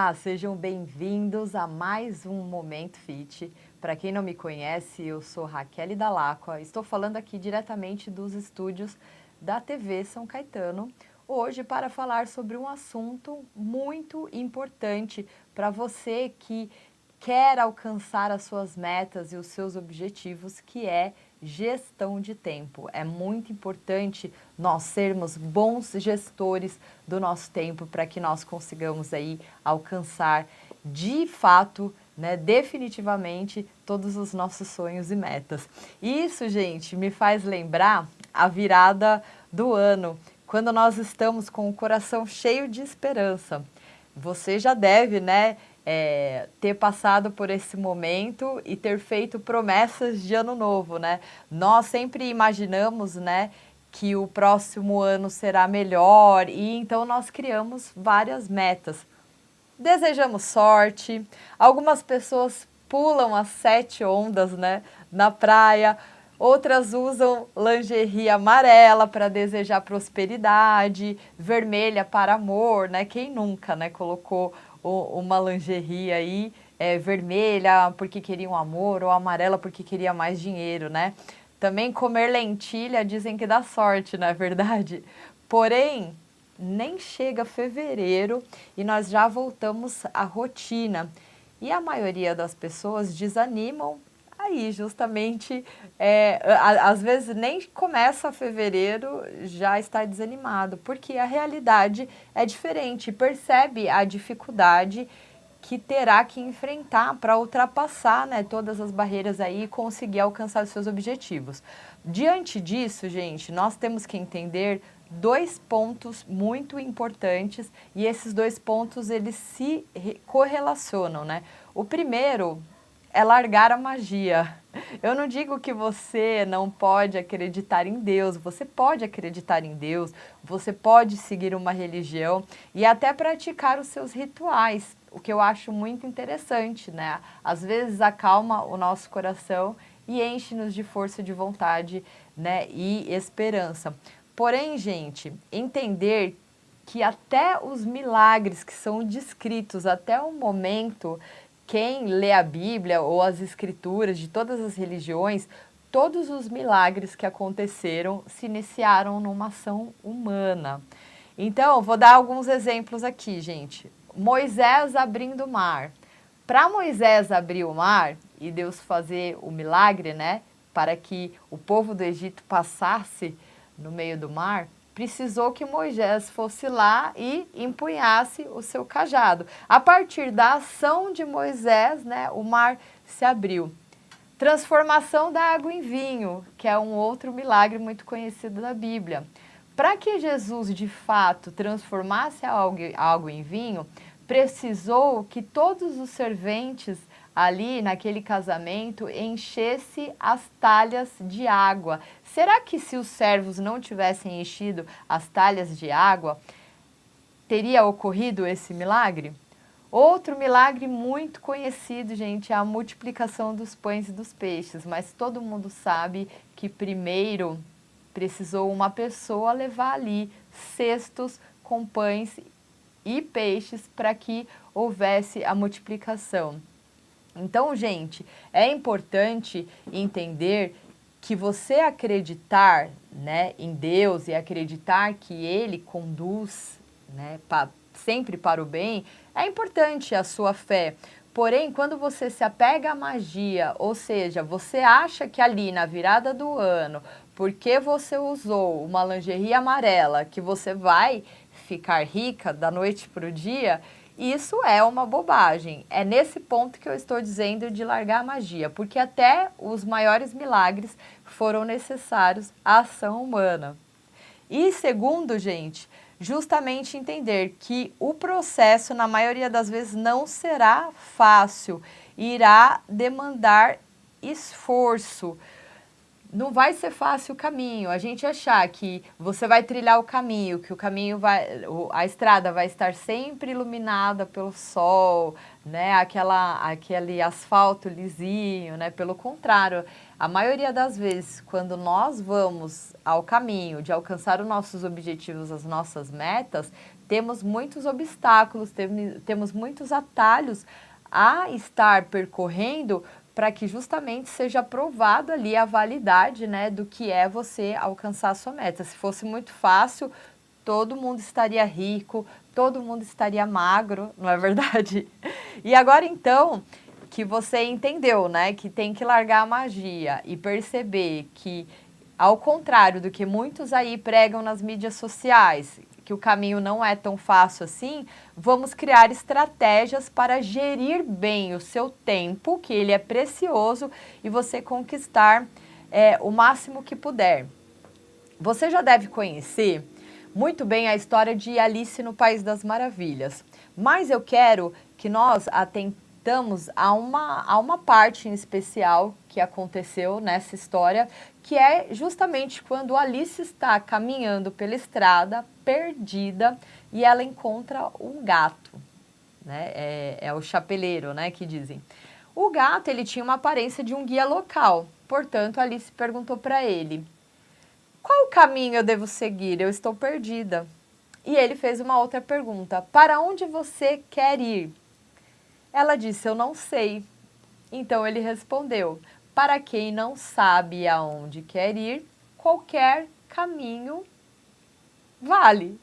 Olá, sejam bem-vindos a mais um Momento Fit. Para quem não me conhece, eu sou Raquel Dalacqua, estou falando aqui diretamente dos estúdios da TV São Caetano, hoje para falar sobre um assunto muito importante para você que quer alcançar as suas metas e os seus objetivos, que é gestão de tempo. É muito importante nós sermos bons gestores do nosso tempo para que nós consigamos aí alcançar de fato, né, definitivamente todos os nossos sonhos e metas. Isso, gente, me faz lembrar a virada do ano, quando nós estamos com o coração cheio de esperança. Você já deve, né, ter passado por esse momento e ter feito promessas de ano novo, né? Nós sempre imaginamos, né, que o próximo ano será melhor e então nós criamos várias metas. Desejamos sorte, algumas pessoas pulam as 7 ondas, né, na praia, outras usam lingerie amarela para desejar prosperidade, vermelha para amor, né? Quem nunca, né, colocou uma lingerie aí vermelha porque queria um amor ou amarela porque queria mais dinheiro, né? Também comer lentilha dizem que dá sorte, não é verdade? Porém, nem chega fevereiro e nós já voltamos à rotina. E a maioria das pessoas desanimam aí justamente, às vezes nem começa fevereiro, já está desanimado, porque a realidade é diferente, percebe a dificuldade que terá que enfrentar para ultrapassar, né, todas as barreiras aí e conseguir alcançar os seus objetivos. Diante disso, gente, nós temos que entender 2 pontos muito importantes e esses 2 pontos eles se correlacionam, né? O primeiro é largar a magia. Eu não digo que você não pode acreditar em Deus, você pode acreditar em Deus, você pode seguir uma religião e até praticar os seus rituais, o que eu acho muito interessante, né? Às vezes acalma o nosso coração e enche-nos de força de vontade, né, e esperança. Porém, gente, entender que até os milagres que são descritos até o momento, quem lê a Bíblia ou as escrituras de todas as religiões, todos os milagres que aconteceram se iniciaram numa ação humana. Então, vou dar alguns exemplos aqui, gente. Moisés abrindo o mar. Para Moisés abrir o mar e Deus fazer o milagre, né, para que o povo do Egito passasse no meio do mar, precisou que Moisés fosse lá e empunhasse o seu cajado. A partir da ação de Moisés, né, o mar se abriu. Transformação da água em vinho, que é um outro milagre muito conhecido da Bíblia. Para que Jesus, de fato, transformasse algo em vinho, precisou que todos os serventes ali naquele casamento enchesse as talhas de água. Será que se os servos não tivessem enchido as talhas de água, teria ocorrido esse milagre? Outro milagre muito conhecido, gente, é a multiplicação dos pães e dos peixes, mas todo mundo sabe que primeiro precisou uma pessoa levar ali cestos com pães e peixes para que houvesse a multiplicação. Então, gente, é importante entender que você acreditar, né, em Deus e acreditar que Ele conduz, né, sempre para o bem, é importante a sua fé. Porém, quando você se apega à magia, ou seja, você acha que ali na virada do ano, porque você usou uma lingerie amarela, que você vai ficar rica da noite para o dia, isso é uma bobagem. É nesse ponto que eu estou dizendo de largar a magia, porque até os maiores milagres foram necessários à ação humana. E segundo, gente, justamente entender que o processo, na maioria das vezes, não será fácil, irá demandar esforço. Não vai ser fácil o caminho. A gente achar que você vai trilhar o caminho, que o caminho vai, a estrada vai estar sempre iluminada pelo sol, né, aquele asfalto lisinho, né? Pelo contrário, a maioria das vezes, quando nós vamos ao caminho de alcançar os nossos objetivos, as nossas metas, temos muitos obstáculos, temos muitos atalhos a estar percorrendo para que justamente seja provado ali a validade, né, do que é você alcançar a sua meta. Se fosse muito fácil, todo mundo estaria rico, todo mundo estaria magro, não é verdade? E agora então que você entendeu, né, que tem que largar a magia e perceber que, ao contrário do que muitos aí pregam nas mídias sociais, que o caminho não é tão fácil assim, vamos criar estratégias para gerir bem o seu tempo, que ele é precioso, e você conquistar o máximo que puder. Você já deve conhecer muito bem a história de Alice no País das Maravilhas, mas eu quero que nós atentamos a uma parte em especial que aconteceu nessa história, que é justamente quando Alice está caminhando pela estrada, perdida, e ela encontra um gato, né? É o chapeleiro, né, que dizem. O gato, ele tinha uma aparência de um guia local, portanto, Alice perguntou para ele: qual caminho eu devo seguir? Eu estou perdida. E ele fez uma outra pergunta: para onde você quer ir? Ela disse: eu não sei. Então ele respondeu: para quem não sabe aonde quer ir, qualquer caminho vale.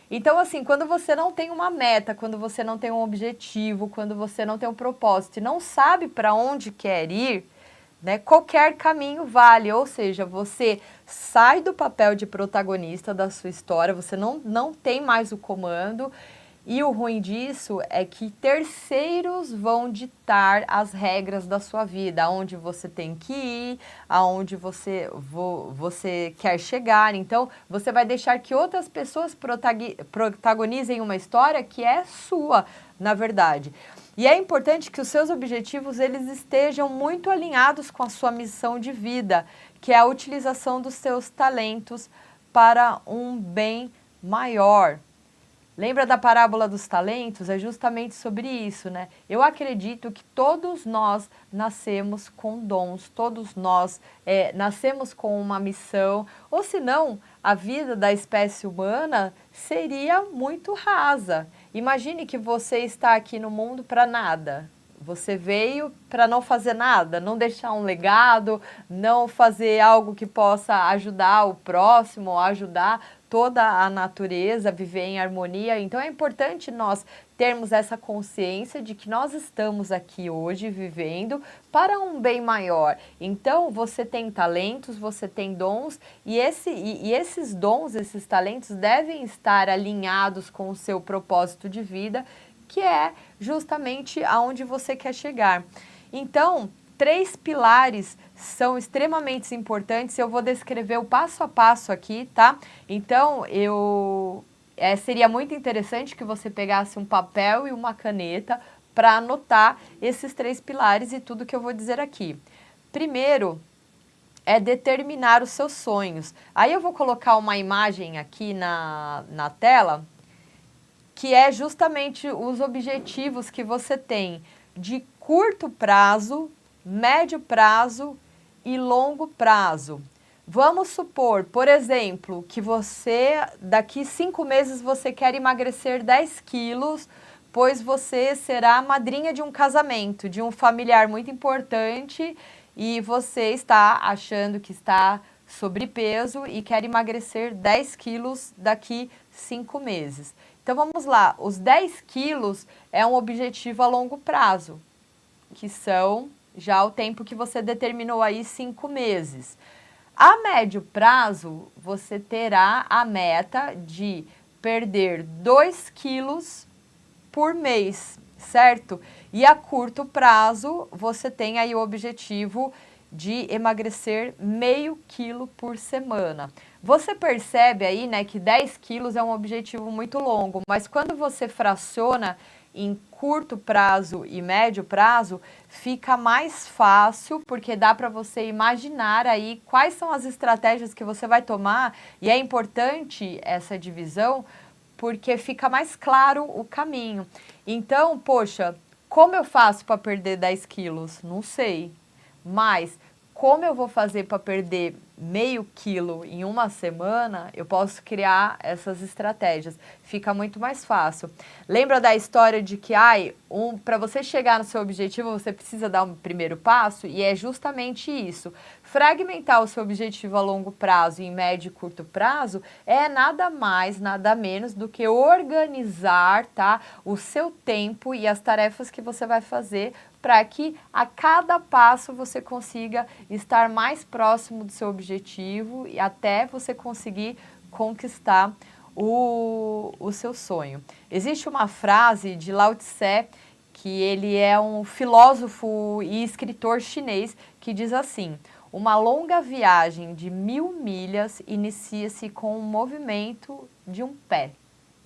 Então, assim, quando você não tem uma meta, quando você não tem um objetivo, quando você não tem um propósito e não sabe para onde quer ir, né, qualquer caminho vale, ou seja, você sai do papel de protagonista da sua história, você não tem mais o comando, e o ruim disso é que terceiros vão ditar as regras da sua vida, aonde você tem que ir, aonde você quer chegar. Então, você vai deixar que outras pessoas protagonizem uma história que é sua, na verdade. E é importante que os seus objetivos eles estejam muito alinhados com a sua missão de vida, que é a utilização dos seus talentos para um bem maior. Lembra da parábola dos talentos? É justamente sobre isso, né? Eu acredito que todos nós nascemos com dons, todos nós nascemos com uma missão, ou senão a vida da espécie humana seria muito rasa. Imagine que você está aqui no mundo para nada. Você veio para não fazer nada, não deixar um legado, não fazer algo que possa ajudar o próximo, ajudar toda a natureza a viver em harmonia. Então é importante nós termos essa consciência de que nós estamos aqui hoje vivendo para um bem maior. Então você tem talentos, você tem dons e esses dons, esses talentos devem estar alinhados com o seu propósito de vida, que é justamente aonde você quer chegar. Então, 3 pilares são extremamente importantes, eu vou descrever o passo a passo aqui, tá? Então, seria muito interessante que você pegasse um papel e uma caneta para anotar esses 3 pilares e tudo que eu vou dizer aqui. Primeiro, é determinar os seus sonhos. Aí eu vou colocar uma imagem aqui na tela, que é justamente os objetivos que você tem de curto prazo, médio prazo e longo prazo. Vamos supor, por exemplo, que você, daqui 5 meses, você quer emagrecer 10 quilos, pois você será a madrinha de um casamento, de um familiar muito importante e você está achando que está sobrepeso e quer emagrecer 10 quilos daqui 5 meses. Então vamos lá, os 10 quilos é um objetivo a longo prazo, que são já o tempo que você determinou aí, 5 meses. A médio prazo, você terá a meta de perder 2 quilos por mês, certo? E a curto prazo, você tem aí o objetivo de emagrecer meio quilo por semana. Você percebe aí, né, que 10 quilos é um objetivo muito longo, mas quando você fraciona em curto prazo e médio prazo, fica mais fácil, porque dá para você imaginar aí quais são as estratégias que você vai tomar, e é importante essa divisão, porque fica mais claro o caminho. Então, poxa, Como eu faço para perder 10 quilos? Não sei. Mas como eu vou fazer para perder meio quilo em uma semana, eu posso criar essas estratégias. Fica muito mais fácil. Lembra da história de que para você chegar no seu objetivo, você precisa dar um primeiro passo? E é justamente isso. Fragmentar o seu objetivo a longo prazo, em médio e curto prazo, é nada mais, nada menos do que organizar, tá, o seu tempo e as tarefas que você vai fazer para que a cada passo você consiga estar mais próximo do seu objetivo e até você conseguir conquistar o seu sonho. Existe uma frase de Lao Tse, que ele é um filósofo e escritor chinês, que diz assim: uma longa viagem de 1000 milhas inicia-se com o movimento de um pé,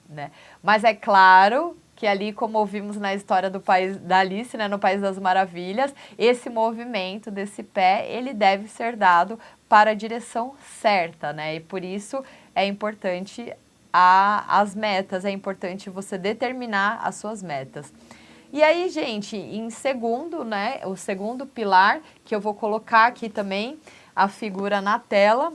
né? Mas é claro que ali, como ouvimos na história do país da Alice, né, no País das Maravilhas, esse movimento desse pé, ele deve ser dado para a direção certa, né? E por isso é importante as metas, é importante você determinar as suas metas. E aí, gente, em segundo, né, o segundo pilar, que eu vou colocar aqui também a figura na tela,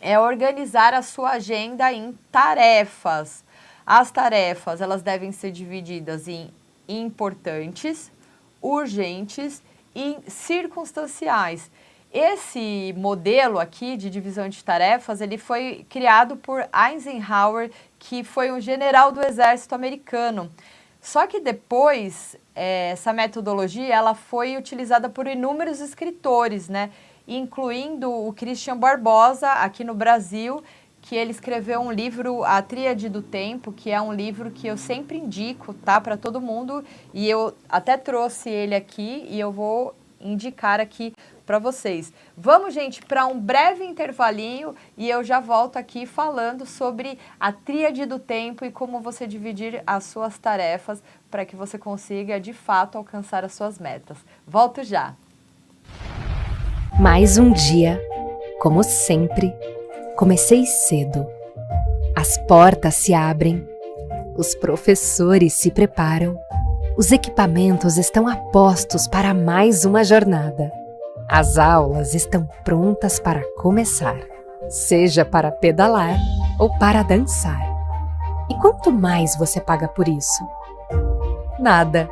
é organizar a sua agenda em tarefas. As tarefas, elas devem ser divididas em importantes, urgentes e circunstanciais. Esse modelo aqui de divisão de tarefas, ele foi criado por Eisenhower, que foi um general do exército americano. Só que depois, essa metodologia, ela foi utilizada por inúmeros escritores, né? Incluindo o Christian Barbosa, aqui no Brasil, que ele escreveu um livro, A Tríade do Tempo, que é um livro que eu sempre indico, tá, para todo mundo, e eu até trouxe ele aqui e eu vou indicar aqui para vocês. Vamos, gente, para um breve intervalinho e eu já volto aqui falando sobre a Tríade do Tempo e como você dividir as suas tarefas para que você consiga, de fato, alcançar as suas metas. Volto já! Mais um dia, como sempre, comecei cedo. As portas se abrem, os professores se preparam, os equipamentos estão a postos para mais uma jornada. As aulas estão prontas para começar, seja para pedalar ou para dançar. E quanto mais você paga por isso? Nada.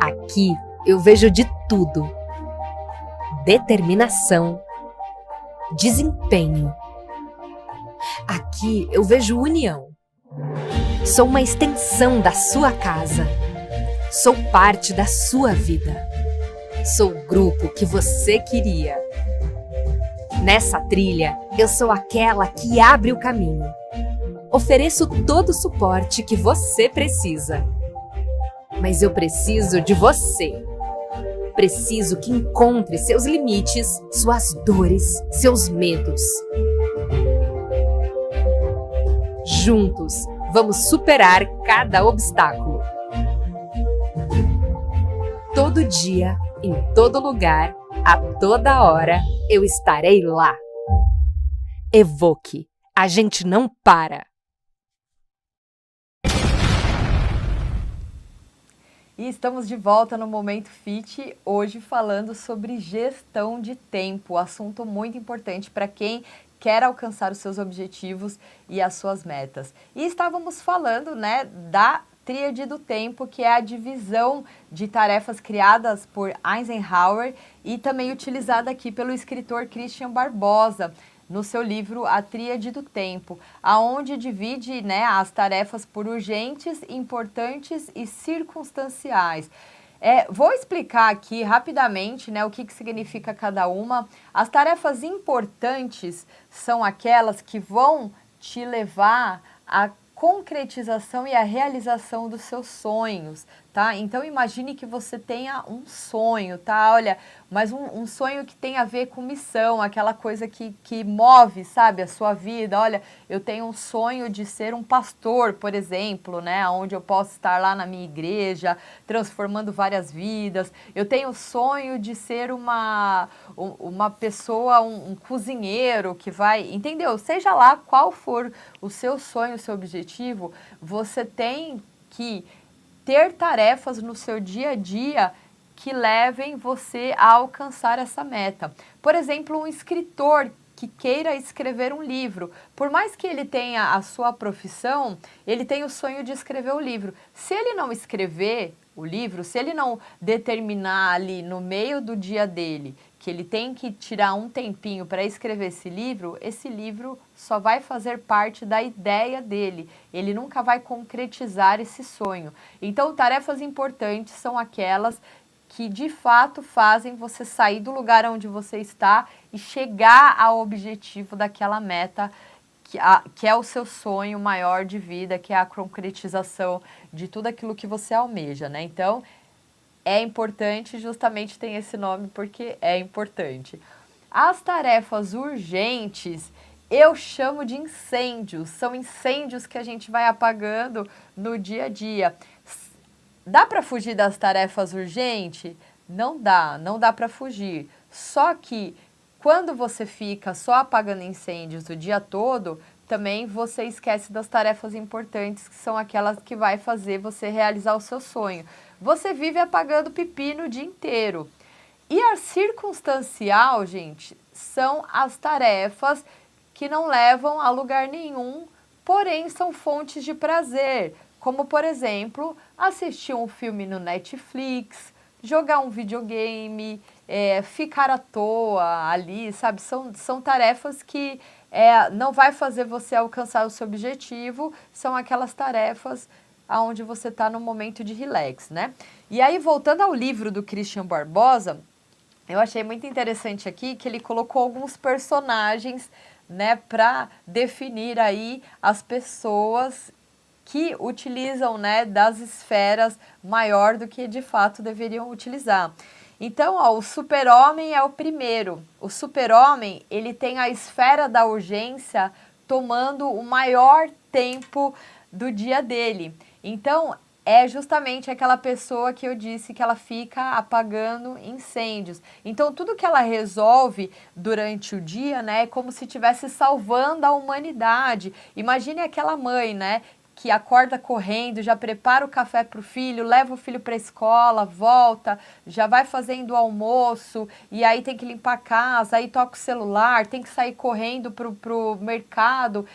Aqui eu vejo de tudo: determinação, desempenho. Aqui eu vejo união. Sou uma extensão da sua casa. Sou parte da sua vida. Sou o grupo que você queria. Nessa trilha, eu sou aquela que abre o caminho. Ofereço todo o suporte que você precisa. Mas eu preciso de você. Preciso que encontre seus limites, suas dores, seus medos. Juntos, vamos superar cada obstáculo. Todo dia, em todo lugar, a toda hora, eu estarei lá. Evoque, a gente não para. E estamos de volta no Momento Fit, hoje falando sobre gestão de tempo, assunto muito importante para quem quer alcançar os seus objetivos e as suas metas. E estávamos falando, né, da Tríade do Tempo, que é a divisão de tarefas criadas por Eisenhower e também utilizada aqui pelo escritor Christian Barbosa, no seu livro A Tríade do Tempo, aonde divide, né, as tarefas por urgentes, importantes e circunstanciais. Vou explicar aqui rapidamente, né, o que significa cada uma. As tarefas importantes são aquelas que vão te levar à concretização e à realização dos seus sonhos, tá? Então imagine que você tenha um sonho, tá? Olha, mas um sonho que tem a ver com missão, aquela coisa que move, sabe, a sua vida. Olha, eu tenho um sonho de ser um pastor, por exemplo, né? Onde eu posso estar lá na minha igreja, transformando várias vidas. Eu tenho o sonho de ser uma pessoa, um cozinheiro que vai, entendeu? Seja lá qual for o seu sonho, o seu objetivo, você tem que ter tarefas no seu dia a dia que levem você a alcançar essa meta. Por exemplo, um escritor que queira escrever um livro, por mais que ele tenha a sua profissão, ele tem o sonho de escrever o livro. Se ele não escrever o livro, se ele não determinar ali no meio do dia dele que ele tem que tirar um tempinho para escrever esse livro só vai fazer parte da ideia dele, ele nunca vai concretizar esse sonho. Então, tarefas importantes são aquelas que de fato fazem você sair do lugar onde você está e chegar ao objetivo daquela meta que é o seu sonho maior de vida, que é a concretização de tudo aquilo que você almeja, né? Então, é importante, justamente tem esse nome porque é importante. As tarefas urgentes, eu chamo de incêndios, são incêndios que a gente vai apagando no dia a dia. Dá para fugir das tarefas urgentes? Não dá para fugir. Só que quando você fica só apagando incêndios o dia todo, também você esquece das tarefas importantes, que são aquelas que vai fazer você realizar o seu sonho. Você vive apagando pepino o dia inteiro. E a circunstancial, gente, são as tarefas que não levam a lugar nenhum, porém são fontes de prazer. Como, por exemplo, assistir um filme no Netflix, jogar um videogame, ficar à toa ali, sabe? São tarefas que não vai fazer você alcançar o seu objetivo, são aquelas tarefas onde você está no momento de relax, né? E aí, voltando ao livro do Christian Barbosa, eu achei muito interessante aqui que ele colocou alguns personagens, né, para definir aí as pessoas que utilizam, né, das esferas maior do que de fato deveriam utilizar. Então, ó, o super-homem é o primeiro. O super-homem, ele tem a esfera da urgência tomando o maior tempo do dia dele. Então, é justamente aquela pessoa que eu disse que ela fica apagando incêndios. Então, tudo que ela resolve durante o dia, né, é como se estivesse salvando a humanidade. Imagine aquela mãe, né, que acorda correndo, já prepara o café para o filho, leva o filho para a escola, volta, já vai fazendo o almoço, e aí tem que limpar a casa, aí toca o celular, tem que sair correndo pro mercado.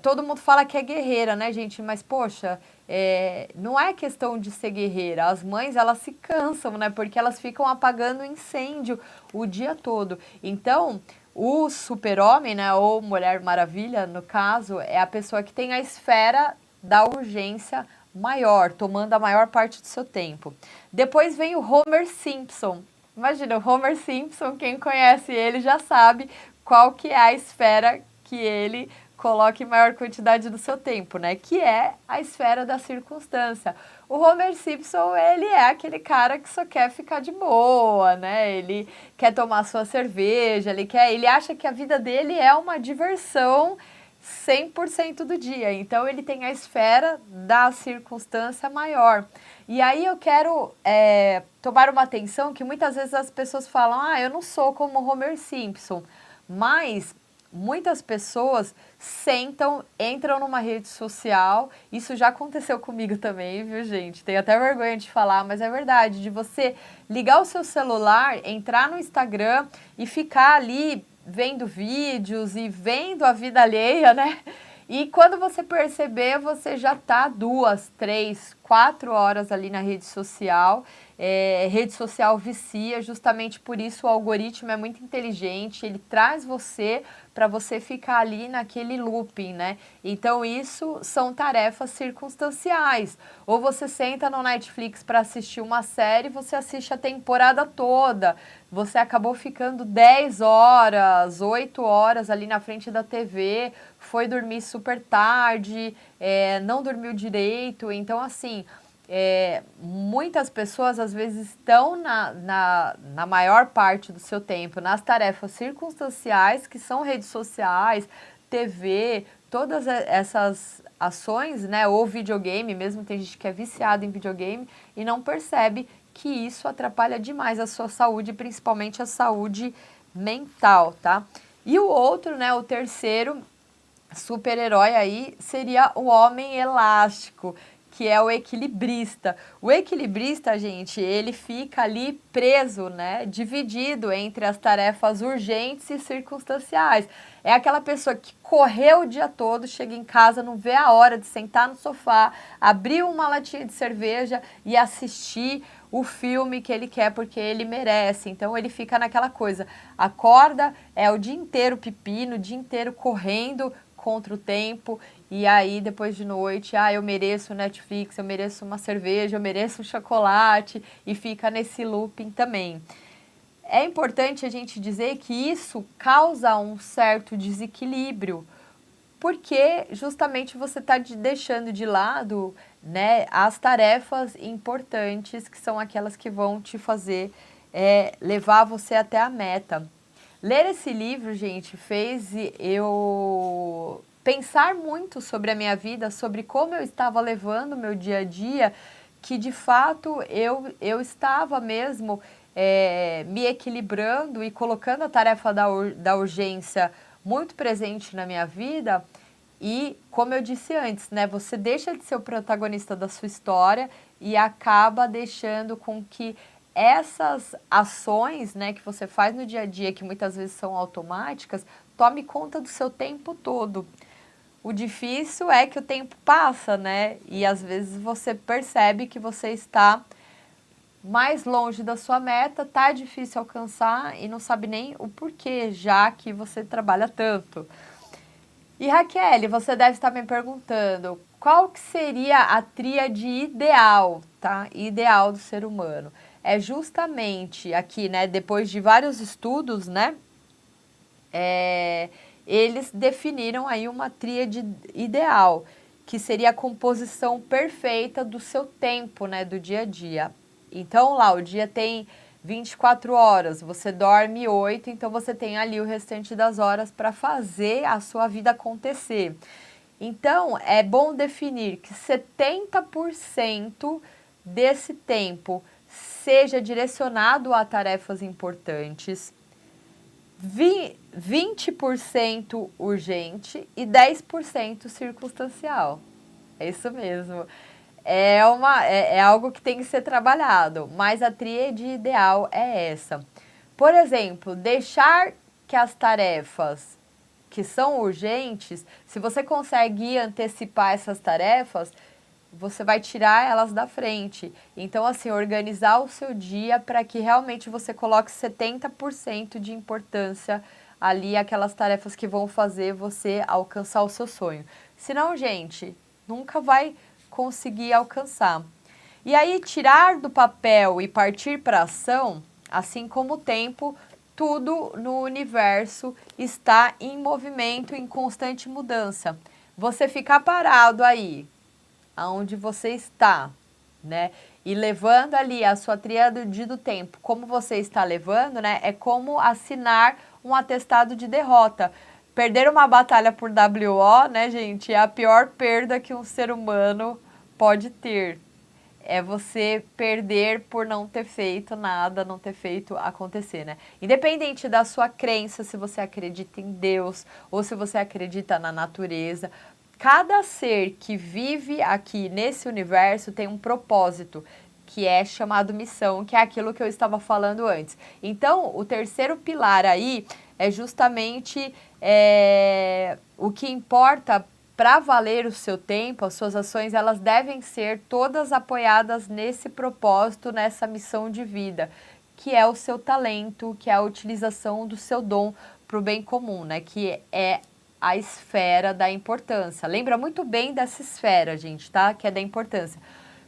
Todo mundo fala que é guerreira, né, gente? Mas, poxa, não é questão de ser guerreira. As mães, elas se cansam, né? Porque elas ficam apagando incêndio o dia todo. Então, o super-homem, né, ou Mulher Maravilha, no caso, é a pessoa que tem a esfera da urgência maior, tomando a maior parte do seu tempo. Depois vem o Homer Simpson. Imagina, o Homer Simpson, quem conhece ele já sabe qual que é a esfera que ele coloque maior quantidade do seu tempo, né? Que é a esfera da circunstância. O Homer Simpson, ele é aquele cara que só quer ficar de boa, né? Ele quer tomar sua cerveja, ele acha que a vida dele é uma diversão 100% do dia. Então, ele tem a esfera da circunstância maior. E aí eu quero tomar uma atenção que muitas vezes as pessoas falam, eu não sou como o Homer Simpson, mas muitas pessoas entram numa rede social, isso já aconteceu comigo também, viu, gente? Tenho até vergonha de falar, mas é verdade, de você ligar o seu celular, entrar no Instagram e ficar ali vendo vídeos e vendo a vida alheia, né? E quando você perceber, você já tá 2, 3, 4 horas ali na rede social. Rede social vicia, justamente por isso o algoritmo é muito inteligente, ele traz você para você ficar ali naquele looping, né? Então isso são tarefas circunstanciais. Ou você senta no Netflix para assistir uma série, você assiste a temporada toda, você acabou ficando 10 horas, 8 horas ali na frente da TV, foi dormir super tarde, não dormiu direito, então assim, muitas pessoas às vezes estão na maior parte do seu tempo nas tarefas circunstanciais, que são redes sociais, TV, todas essas ações, né, ou videogame, mesmo tem gente que é viciada em videogame e não percebe que isso atrapalha demais a sua saúde, principalmente a saúde mental, tá? E o outro, né, o terceiro super-herói aí seria o homem elástico, que é o equilibrista. O equilibrista, gente, ele fica ali preso, né, dividido entre as tarefas urgentes e circunstanciais. É aquela pessoa que correu o dia todo, chega em casa, não vê a hora de sentar no sofá, abrir uma latinha de cerveja e assistir o filme que ele quer porque ele merece. Então ele fica naquela coisa, acorda, é o dia inteiro pepino, o dia inteiro correndo contra o tempo, e aí depois de noite, eu mereço Netflix, eu mereço uma cerveja, eu mereço um chocolate, e fica nesse looping também. É importante a gente dizer que isso causa um certo desequilíbrio, porque justamente você está deixando de lado, né, as tarefas importantes, que são aquelas que vão te fazer levar você até a meta. Ler esse livro, gente, fez eu pensar muito sobre a minha vida, sobre como eu estava levando o meu dia a dia, que de fato eu estava mesmo me equilibrando e colocando a tarefa da urgência muito presente na minha vida. E, como eu disse antes, né, você deixa de ser o protagonista da sua história e acaba deixando com que essas ações, né, que você faz no dia a dia, que muitas vezes são automáticas, tome conta do seu tempo todo. O difícil é que o tempo passa, né, e às vezes você percebe que você está mais longe da sua meta, tá difícil alcançar e não sabe nem o porquê, já que você trabalha tanto. E Raquel, você deve estar me perguntando, qual que seria a tríade ideal, tá? Ideal do ser humano? É justamente aqui, né, depois de vários estudos, né, eles definiram aí uma tríade ideal, que seria a composição perfeita do seu tempo, né, do dia a dia. Então, lá, o dia tem 24 horas, você dorme 8, então você tem ali o restante das horas para fazer a sua vida acontecer. Então, é bom definir que 70% desse tempo seja direcionado a tarefas importantes, 20% urgente e 10% circunstancial. É isso mesmo. É algo que tem que ser trabalhado, mas a tríade ideal é essa. Por exemplo, deixar que as tarefas que são urgentes, se você consegue antecipar essas tarefas, você vai tirar elas da frente. Então, assim, organizar o seu dia para que realmente você coloque 70% de importância ali, aquelas tarefas que vão fazer você alcançar o seu sonho. Senão, gente, nunca vai conseguir alcançar. E aí, tirar do papel e partir para a ação, assim como o tempo, tudo no universo está em movimento, em constante mudança. Você ficar parado aí, aonde você está, né? E levando ali a sua tríade do tempo, como você está levando, né? É como assinar um atestado de derrota. Perder uma batalha por WO, né, gente, é a pior perda que um ser humano pode ter. É você perder por não ter feito nada, não ter feito acontecer, né? Independente da sua crença, se você acredita em Deus ou se você acredita na natureza, cada ser que vive aqui nesse universo tem um propósito, que é chamado missão, que é aquilo que eu estava falando antes. Então, o terceiro pilar aí é justamente o que importa para valer o seu tempo, as suas ações, elas devem ser todas apoiadas nesse propósito, nessa missão de vida, que é o seu talento, que é a utilização do seu dom para o bem comum, né? Que é a esfera da importância. Lembra muito bem dessa esfera, gente, tá? Que é da importância.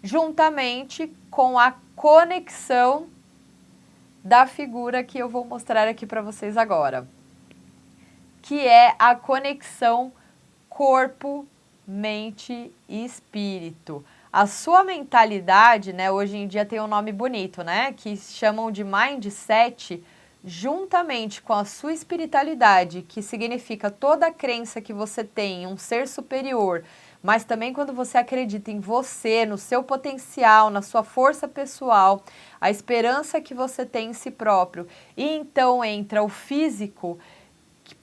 Juntamente com a conexão da figura que eu vou mostrar aqui para vocês agora, que é a conexão corpo, mente e espírito. A sua mentalidade, né, hoje em dia tem um nome bonito, né, que chamam de mindset, juntamente com a sua espiritualidade, que significa toda a crença que você tem em um ser superior, mas também quando você acredita em você, no seu potencial, na sua força pessoal, a esperança que você tem em si próprio. E então entra o físico,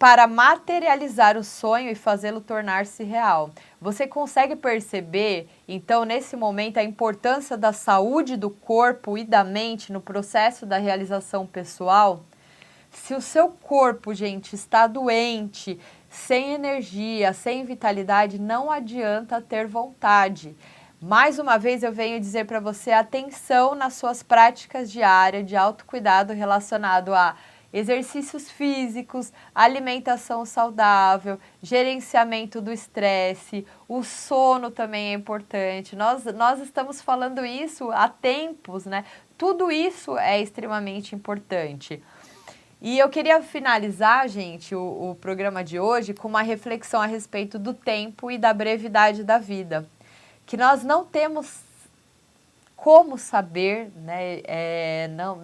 para materializar o sonho e fazê-lo tornar-se real. Você consegue perceber, então, nesse momento, a importância da saúde do corpo e da mente no processo da realização pessoal? Se o seu corpo, gente, está doente, sem energia, sem vitalidade, não adianta ter vontade. Mais uma vez eu venho dizer para você, atenção nas suas práticas diárias de autocuidado relacionado a exercícios físicos, alimentação saudável, gerenciamento do estresse, o sono também é importante. Nós estamos falando isso há tempos, né? Tudo isso é extremamente importante. E eu queria finalizar, gente, o programa de hoje com uma reflexão a respeito do tempo e da brevidade da vida. Que nós não temos como saber, né,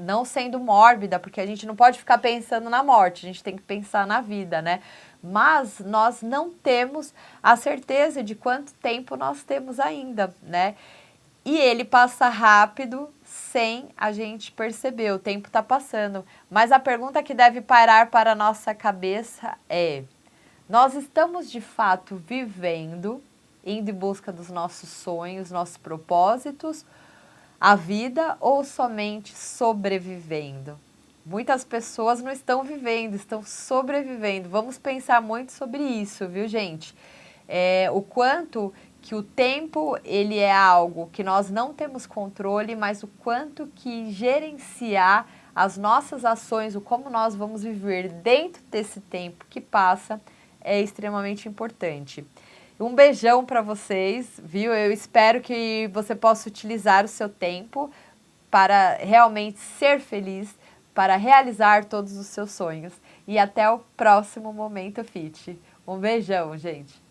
não sendo mórbida, porque a gente não pode ficar pensando na morte, a gente tem que pensar na vida, né? Mas nós não temos a certeza de quanto tempo nós temos ainda, né? E ele passa rápido sem a gente perceber, o tempo está passando. Mas a pergunta que deve parar para a nossa cabeça é: nós estamos de fato vivendo, indo em busca dos nossos sonhos, nossos propósitos, a vida, ou somente sobrevivendo? Muitas pessoas não estão vivendo, estão sobrevivendo. Vamos pensar muito sobre isso, viu, gente? O quanto que o tempo, ele é algo que nós não temos controle, mas o quanto que gerenciar as nossas ações, o como nós vamos viver dentro desse tempo que passa, é extremamente importante. Um beijão para vocês, viu? Eu espero que você possa utilizar o seu tempo para realmente ser feliz, para realizar todos os seus sonhos. E até o próximo Momento Fit. Um beijão, gente!